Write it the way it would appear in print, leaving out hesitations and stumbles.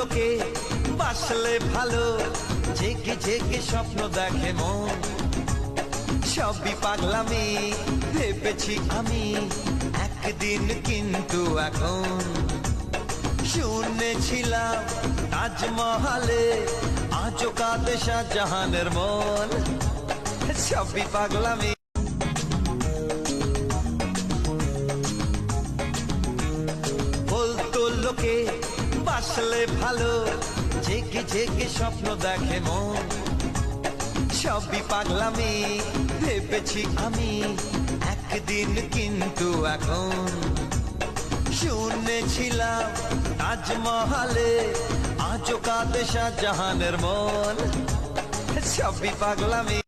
লোকে বাসলে ভালো, জেগে জেগে স্বপ্ন দেখে মন। সবই পাগলামি ভেবেছি আমি একদিন, কিন্তু এখন শুনেছিলাম তাজমহলে আজও কাঁদে শাহজাহানের মন। সবই পাগলামি। বলতো লোকে বাসলে ভালো, জেগে জেগে স্বপ্ন দেখে মন। সবই পাগলামি ভেবেছি আমি একদিন, কিন্তু এখন শুনেছিলাম তাজমহলে আজও কাঁদে শাহজাহানের মন। সবই পাগলামি।